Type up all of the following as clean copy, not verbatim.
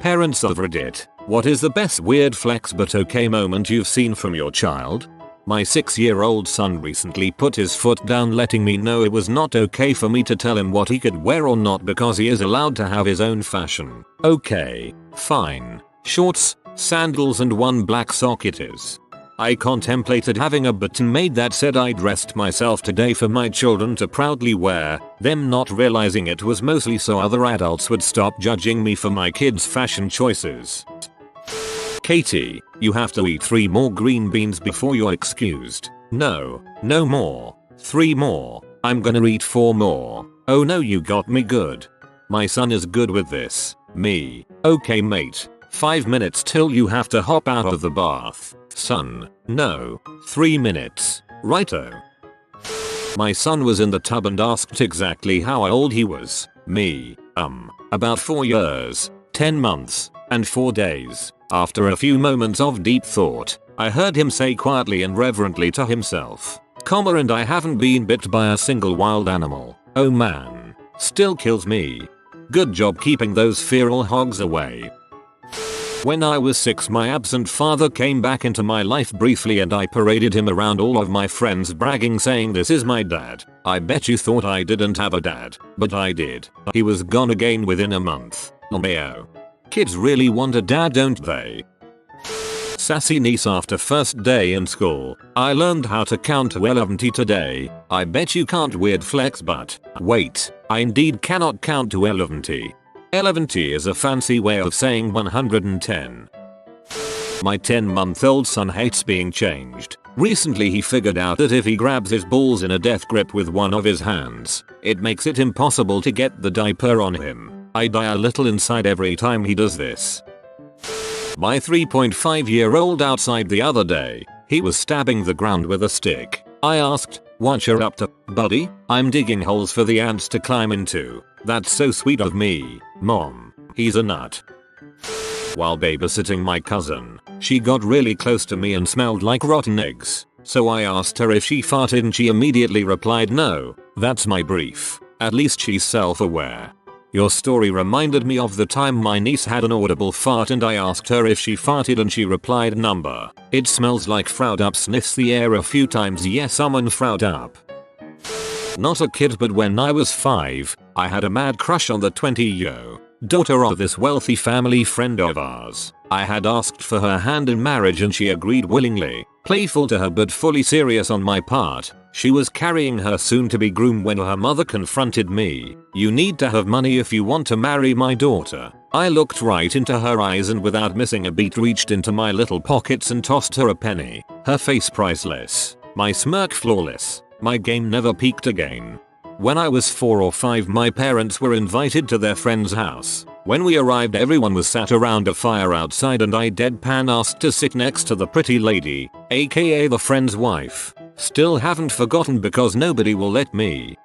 Parents of Reddit, what is the best weird flex but okay moment you've seen from your child? My 6-year-old son recently put his foot down, letting me know it was not okay for me to tell him what he could wear or not because he is allowed to have his own fashion. Okay, fine. Shorts, sandals and one black sock it is. I contemplated having a button made that said I dressed myself today for my children to proudly wear, them not realizing it was mostly so other adults would stop judging me for my kids' fashion choices. Katie, you have to eat 3 more green beans before you're excused. No, no more. 3 more. I'm gonna eat 4 more. Oh no, you got me good. My son is good with this. Me. Okay mate. 5 minutes till you have to hop out of the bath. Son. No. 3 minutes. Righto. My son was in the tub and asked exactly how old he was. Me. About 4 years, 10 months, and 4 days. After a few moments of deep thought, I heard him say quietly and reverently to himself, and I haven't been bit by a single wild animal. Oh man. Still kills me. Good job keeping those feral hogs away. When I was 6, my absent father came back into my life briefly and I paraded him around all of my friends bragging saying this is my dad. I bet you thought I didn't have a dad, but I did. He was gone again within a month. LMAO. Kids really want a dad, don't they? Sassy niece after first day in school. I learned how to count to 11 today. I bet you can't, weird flex, but wait, I indeed cannot count to 11. 11 is a fancy way of saying 110. My 10-month-old son hates being changed. Recently he figured out that if he grabs his balls in a death grip with one of his hands, it makes it impossible to get the diaper on him. I die a little inside every time he does this. My 3.5-year-old outside the other day. He was stabbing the ground with a stick. I asked, "What you're up to, buddy?" "I'm digging holes for the ants to climb into." "That's so sweet of me, Mom." He's a nut. While babysitting my cousin, she got really close to me and smelled like rotten eggs. So I asked her if she farted and she immediately replied, "No, that's my brief." At least she's self-aware. Your story reminded me of the time my niece had an audible fart and I asked her if she farted and she replied, "Number. It smells like Fraud Up." Sniffs the air a few times. Yes, I'm on Fraud Up. Not a kid, but when I was 5, I had a mad crush on the 20-year-old daughter of this wealthy family friend of ours. I had asked for her hand in marriage and she agreed willingly. Playful to her but fully serious on my part. She was carrying her soon-to-be groom when her mother confronted me. "You need to have money if you want to marry my daughter." I looked right into her eyes and without missing a beat reached into my little pockets and tossed her a penny. Her face priceless. My smirk flawless. My game never peaked again. When I was 4 or 5, my parents were invited to their friend's house. When we arrived, everyone was sat around a fire outside and I deadpan asked to sit next to the pretty lady, aka the friend's wife. Still haven't forgotten because nobody will let me.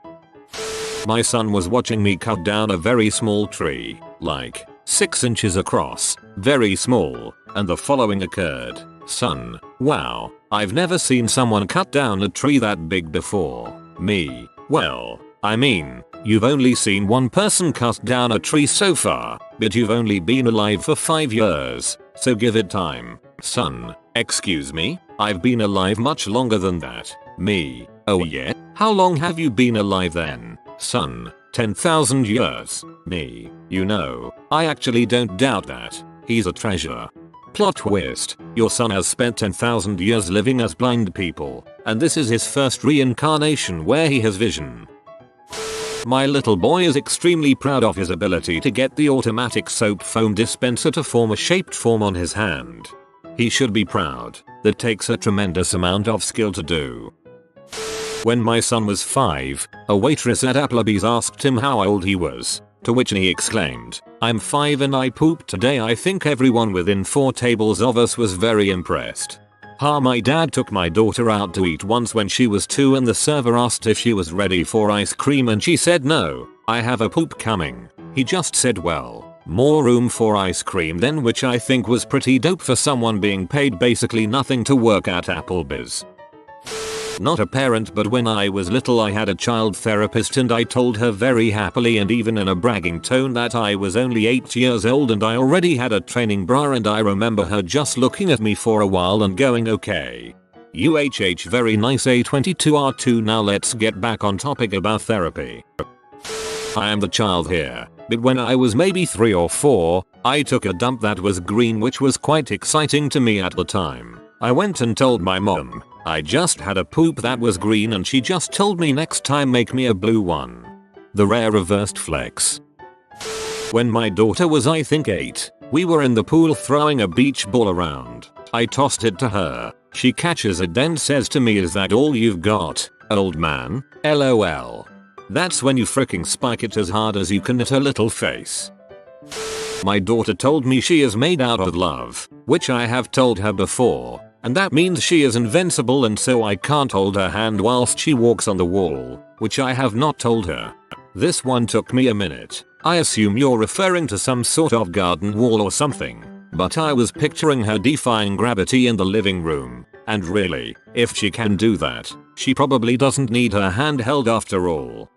My son was watching me cut down a very small tree, like 6 inches across, very small, and the following occurred. "Son, wow, I've never seen someone cut down a tree that big before." Me, "Well, I mean, you've only seen one person cut down a tree so far, but you've only been alive for 5 years, so give it time." Son, "Excuse me? I've been alive much longer than that." Me, "Oh yeah? How long have you been alive then?" Son, 10,000 years. Me, "You know, I actually don't doubt that. He's a treasure." Plot twist, your son has spent 10,000 years living as blind people, and this is his first reincarnation where he has vision. My little boy is extremely proud of his ability to get the automatic soap foam dispenser to form a shaped form on his hand. He should be proud. That takes a tremendous amount of skill to do. When my son was 5, a waitress at Applebee's asked him how old he was, to which he exclaimed, "I'm 5 and I pooped today." I think everyone within 4 tables of us was very impressed. My dad took my daughter out to eat once when she was 2 and the server asked if she was ready for ice cream and she said, "No, I have a poop coming." He just said, "Well, more room for ice cream then," which I think was pretty dope for someone being paid basically nothing to work at Applebee's. Not a parent, but when I was little I had a child therapist and I told her very happily and even in a bragging tone that I was only 8 years old and I already had a training bra, and I remember her just looking at me for a while and going, okay. UHH, very nice. A22R2. Now let's get back on topic about therapy. I am the child here, but when I was maybe 3 or 4, I took a dump that was green, which was quite exciting to me at the time. I went and told my mom I just had a poop that was green, and she just told me next time make me a blue one. The rare reversed flex. When my daughter was I think 8, we were in the pool throwing a beach ball around. I tossed it to her. She catches it then says to me, "Is that all you've got, old man? LOL." That's when you fricking spike it as hard as you can at her little face. My daughter told me she is made out of love, which I have told her before, and that means she is invincible and so I can't hold her hand whilst she walks on the wall, which I have not told her. This one took me a minute. I assume you're referring to some sort of garden wall or something, but I was picturing her defying gravity in the living room, and really, if she can do that, she probably doesn't need her hand held after all.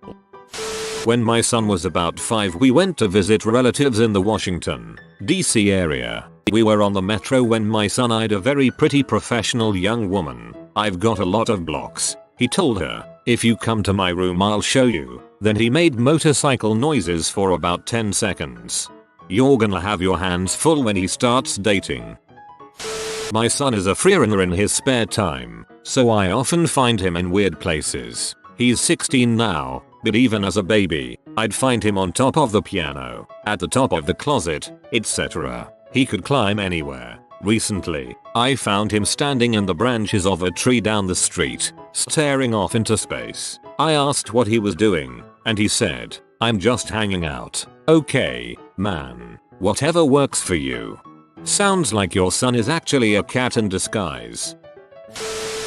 When my son was about 5, we went to visit relatives in the Washington, D.C. area. We were on the metro when my son eyed a very pretty professional young woman. "I've got a lot of blocks," he told her. "If you come to my room I'll show you." Then he made motorcycle noises for about 10 seconds. You're gonna have your hands full when he starts dating. My son is a freelancer in his spare time, so I often find him in weird places. He's 16 now, but even as a baby, I'd find him on top of the piano, at the top of the closet, etc. He could climb anywhere. Recently, I found him standing in the branches of a tree down the street, staring off into space. I asked what he was doing, and he said, "I'm just hanging out." Okay, man. Whatever works for you. Sounds like your son is actually a cat in disguise.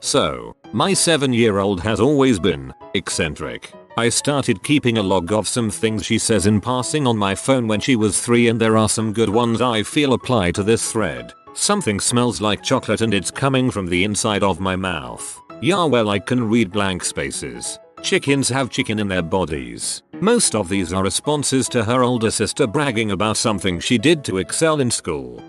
So, my 7-year-old has always been eccentric. I started keeping a log of some things she says in passing on my phone when she was 3, and there are some good ones I feel apply to this thread. Something smells like chocolate and it's coming from the inside of my mouth. Yeah, well, I can read blank spaces. Chickens have chicken in their bodies. Most of these are responses to her older sister bragging about something she did to excel in school.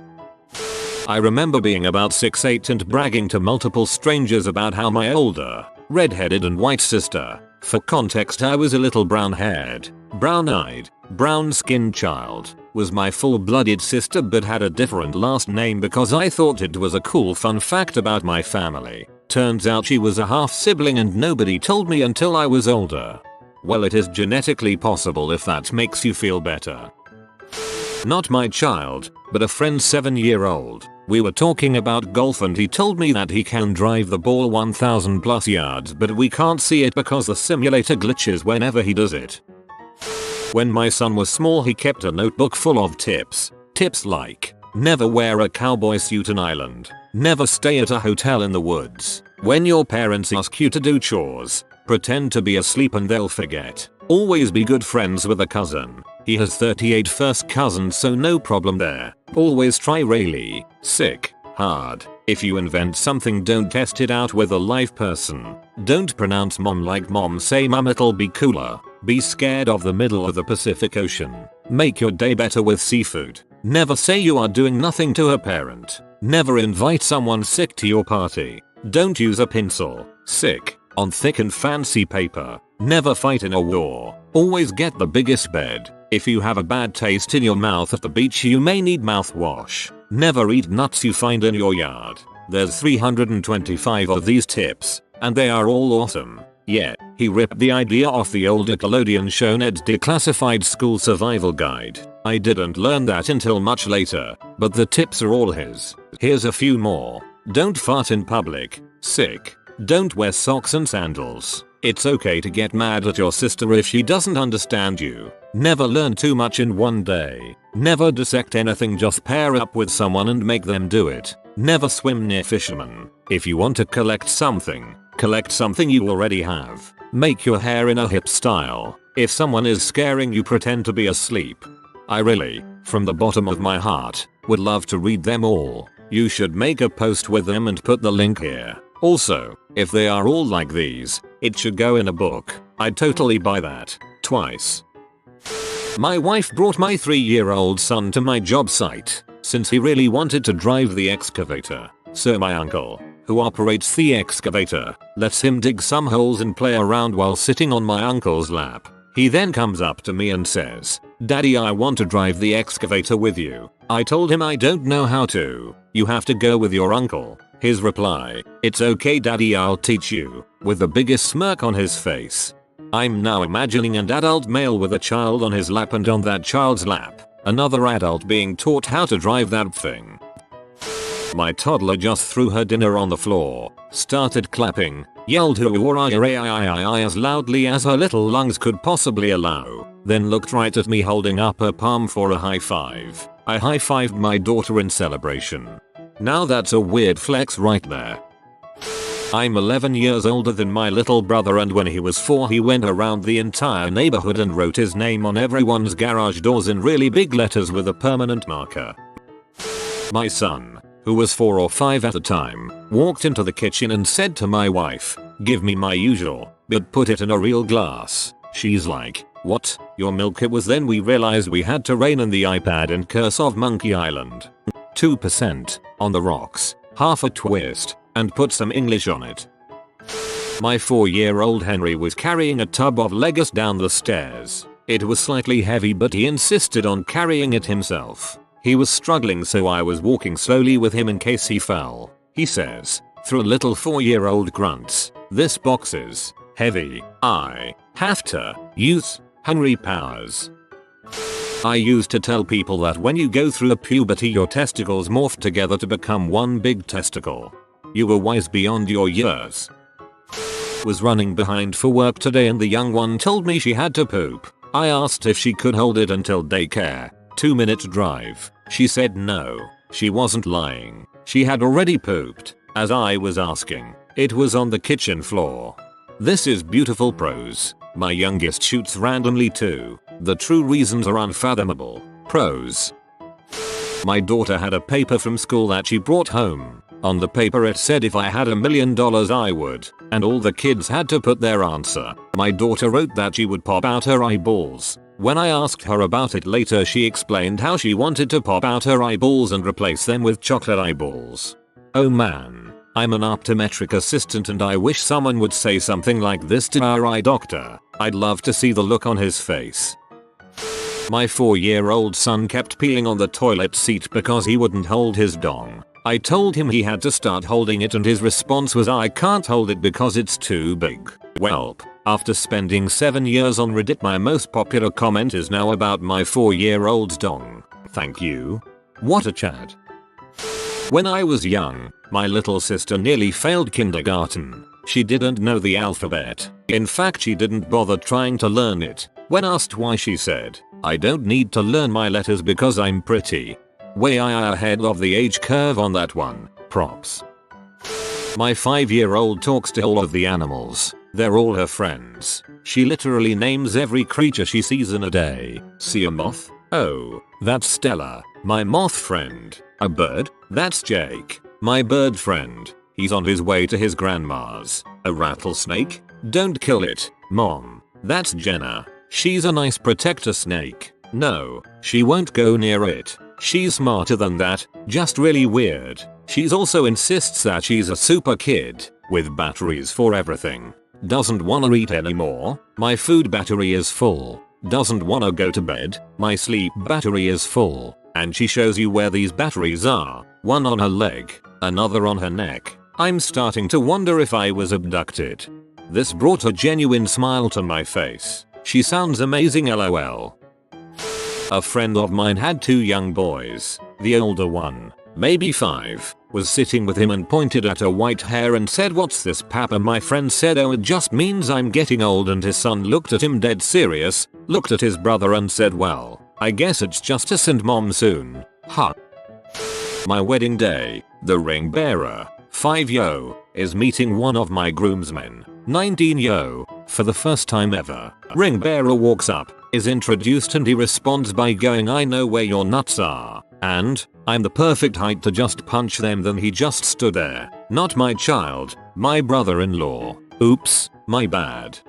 I remember being about 6-8 and bragging to multiple strangers about how my older, red-headed and white sister, for context I was a little brown-haired, brown-eyed, brown-skinned child, was my full-blooded sister but had a different last name because I thought it was a cool fun fact about my family. Turns out she was a half-sibling and nobody told me until I was older. Well, it is genetically possible if that makes you feel better. Not my child, but a friend's 7-year-old. We were talking about golf and he told me that he can drive the ball 1,000 plus yards, but we can't see it because the simulator glitches whenever he does it. When my son was small he kept a notebook full of tips. Tips like, never wear a cowboy suit on island. Never stay at a hotel in the woods. When your parents ask you to do chores, pretend to be asleep and they'll forget. Always be good friends with a cousin. He has 38 first cousins, so no problem there. Always try really hard. If you invent something, don't test it out with a live person. Don't pronounce mom like mom, say mum, it'll be cooler. Be scared of the middle of the Pacific Ocean. Make your day better with seafood. Never say you are doing nothing to a parent. Never invite someone sick to your party. Don't use a pencil, on thick and fancy paper. Never fight in a war. Always get the biggest bed. If you have a bad taste in your mouth at the beach, you may need mouthwash. Never eat nuts you find in your yard. There's 325 of these tips, and they are all awesome. Yeah, he ripped the idea off the old Nickelodeon show Ned's Declassified School Survival Guide. I didn't learn that until much later, but the tips are all his. Here's a few more. Don't fart in public. Don't wear socks and sandals. It's okay to get mad at your sister if she doesn't understand you. Never learn too much in one day. Never dissect anything, just pair up with someone and make them do it. Never swim near fishermen. If you want to collect something you already have. Make your hair in a hip style. If someone is scaring you, pretend to be asleep. I really, from the bottom of my heart, would love to read them all. You should make a post with them and put the link here. Also, if they are all like these, it should go in a book. I'd totally buy that. Twice. My wife brought my 3-year-old son to my job site since he really wanted to drive the excavator. So my uncle, who operates the excavator, lets him dig some holes and play around while sitting on my uncle's lap. He then comes up to me and says, "Daddy, I want to drive the excavator with you." I told him I don't know how to. "You have to go with your uncle." His reply, "It's okay daddy, I'll teach you," with the biggest smirk on his face. I'm now imagining an adult male with a child on his lap, and on that child's lap, another adult being taught how to drive that thing. My toddler just threw her dinner on the floor, started clapping, yelled "hooray" as loudly as her little lungs could possibly allow, then looked right at me holding up her palm for a high five. I high-fived my daughter in celebration. Now that's a weird flex right there. I'm 11 years older than my little brother, and when he was 4 he went around the entire neighborhood and wrote his name on everyone's garage doors in really big letters with a permanent marker. My son, who was 4 or 5 at the time, walked into the kitchen and said to my wife, "Give me my usual, but put it in a real glass." She's like, "What? Your milk?" It was then we realized we had to rein in the iPad and curse of Monkey Island. 2% on the rocks, half a twist, and put some English on it. My 4-year-old Henry was carrying a tub of Legos down the stairs. It was slightly heavy, but he insisted on carrying it himself. He was struggling, so I was walking slowly with him in case he fell. He says, through a little 4-year-old grunts, "This box is heavy. I have to use Henry powers." I used to tell people that when you go through a puberty your testicles morph together to become one big testicle. You were wise beyond your years. Was running behind for work today and the young one told me she had to poop. I asked if she could hold it until daycare. 2-minute drive. She said no. She wasn't lying. She had already pooped. As I was asking, it was on the kitchen floor. This is beautiful prose. My youngest shoots randomly too. The true reasons are unfathomable. Prose. My daughter had a paper from school that she brought home. On the paper it said if I had $1 million I would, and all the kids had to put their answer. My daughter wrote that she would pop out her eyeballs. When I asked her about it later, she explained how she wanted to pop out her eyeballs and replace them with chocolate eyeballs. Oh man, I'm an optometric assistant and I wish someone would say something like this to our eye doctor. I'd love to see the look on his face. My 4-year-old son kept peeing on the toilet seat because he wouldn't hold his dong. I told him he had to start holding it and his response was, "I can't hold it because it's too big." Welp, after spending 7 years on Reddit, my most popular comment is now about my 4-year-old's dong. Thank you. What a chat. When I was young, my little sister nearly failed kindergarten. She didn't know the alphabet. In fact, she didn't bother trying to learn it. When asked why, she said, "I don't need to learn my letters because I'm pretty." Way ahead of the age curve on that one. Props. My 5-year-old talks to all of the animals. They're all her friends. She literally names every creature she sees in a day. See a moth? Oh, that's Stella, my moth friend. A bird? That's Jake, my bird friend. He's on his way to his grandma's. A rattlesnake? Don't kill it, Mom. That's Jenna. She's a nice protector snake. No, she won't go near it. She's smarter than that, just really weird. She's also insists that she's a super kid, with batteries for everything. Doesn't wanna eat anymore. My food battery is full. Doesn't wanna go to bed. My sleep battery is full. And she shows you where these batteries are. One on her leg, another on her neck. I'm starting to wonder if I was abducted. This brought a genuine smile to my face. She sounds amazing, lol. A friend of mine had 2 young boys. The older one, maybe 5, was sitting with him and pointed at her white hair and said, "What's this, Papa?" My friend said, "Oh, it just means I'm getting old," and his son looked at him dead serious, looked at his brother and said, "Well, I guess it's justice and mom soon." Huh. My wedding day, the ring bearer, 5-yo, is meeting one of my groomsmen, 19-yo, for the first time ever. Ring bearer walks up, is introduced, and he responds by going, "I know where your nuts are." And I'm the perfect height to just punch them. Then he just stood there. Not my child, my brother-in-law. Oops, my bad.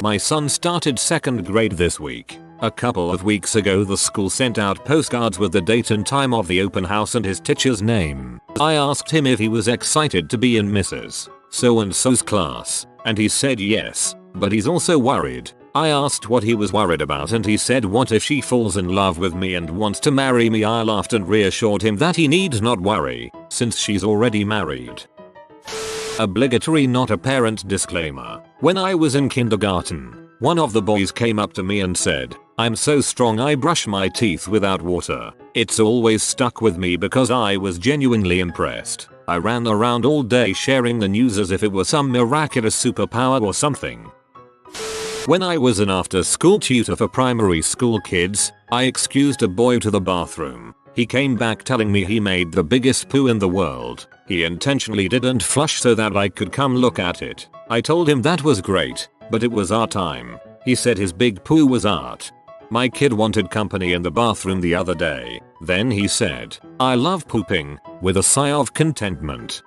My son started 2nd grade this week. A couple of weeks ago the school sent out postcards with the date and time of the open house and his teacher's name. I asked him if he was excited to be in Mrs. So-and-so's class, and he said yes, but he's also worried. I asked what he was worried about and he said what if she falls in love with me and wants to marry me. I laughed and reassured him that he needs not worry, since she's already married. Obligatory not a parent disclaimer. When I was in kindergarten, one of the boys came up to me and said, "I'm so strong I brush my teeth without water." It's always stuck with me because I was genuinely impressed. I ran around all day sharing the news as if it were some miraculous superpower or something. When I was an after-school tutor for primary school kids, I excused a boy to the bathroom. He came back telling me he made the biggest poo in the world. He intentionally didn't flush so that I could come look at it. I told him that was great, but it was art time. He said his big poo was art. My kid wanted company in the bathroom the other day. Then he said, "I love pooping," with a sigh of contentment.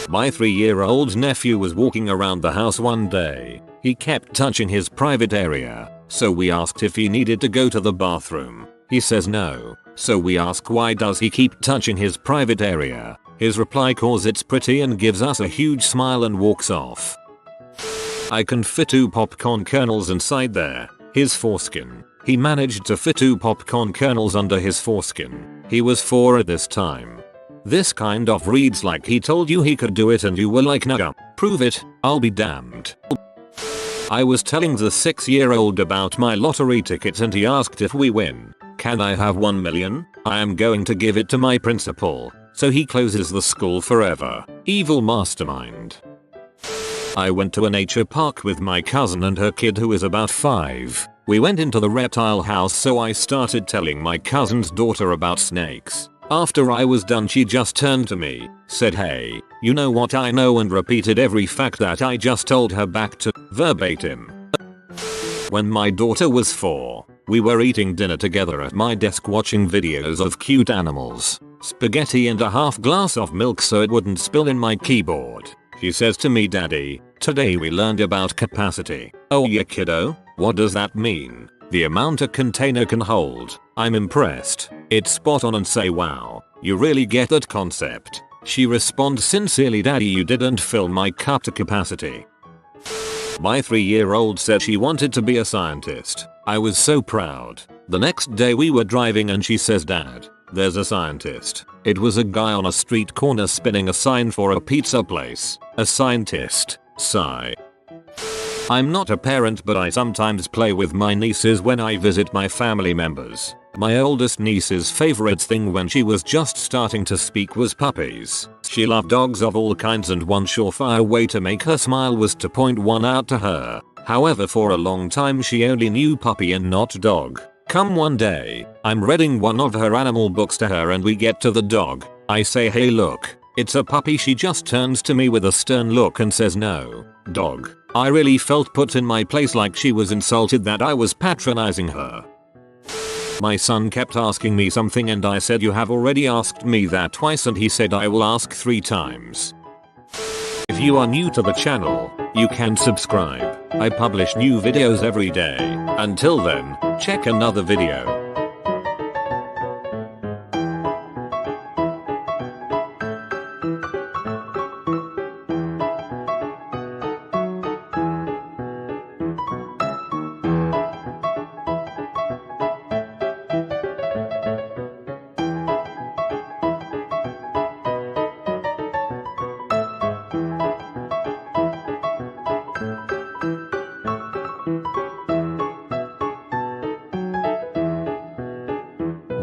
My 3-year-old nephew was walking around the house one day. He kept touching his private area, so we asked if he needed to go to the bathroom. He says no, so we ask why does he keep touching his private area. His reply calls it's pretty and gives us a huge smile and walks off. I can fit 2 popcorn kernels inside there. His foreskin. He managed to fit 2 popcorn kernels under his foreskin. He was 4 at this time. This kind of reads like he told you he could do it and you were like, "Nugga, prove it, I'll be damned." I was telling the 6-year-old about my lottery ticket and he asked if we win, "Can I have 1 million? I am going to give it to my principal, so he closes the school forever." Evil mastermind. I went to a nature park with my cousin and her kid who is about 5. We went into the reptile house, so I started telling my cousin's daughter about snakes. After I was done she just turned to me, said, "Hey, you know what I know," and repeated every fact that I just told her back to verbatim. When my daughter was 4, we were eating dinner together at my desk watching videos of cute animals, spaghetti and a half glass of milk so it wouldn't spill in my keyboard. She says to me, "Daddy, today we learned about capacity." "Oh yeah kiddo, what does that mean?" "The amount a container can hold." I'm impressed. It's spot on and say, "Wow, you really get that concept." She responds, "Sincerely Daddy, you didn't fill my cup to capacity." My 3-year-old said she wanted to be a scientist. I was so proud. The next day we were driving and she says, "Dad, there's a scientist." It was a guy on a street corner spinning a sign for a pizza place. A scientist. Sigh. I'm not a parent, but I sometimes play with my nieces when I visit my family members. My oldest niece's favorite thing when she was just starting to speak was puppies. She loved dogs of all kinds and one surefire way to make her smile was to point one out to her. However, for a long time she only knew puppy and not dog. Come one day, I'm reading one of her animal books to her and we get to the dog. I say, "Hey look, it's a puppy." She just turns to me with a stern look and says, "No, dog." I really felt put in my place, like she was insulted that I was patronizing her. My son kept asking me something and I said, "You have already asked me that twice," and he said, "I will ask 3 times. If you are new to the channel, you can subscribe. I publish new videos every day. Until then, check another video.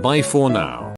Bye for now.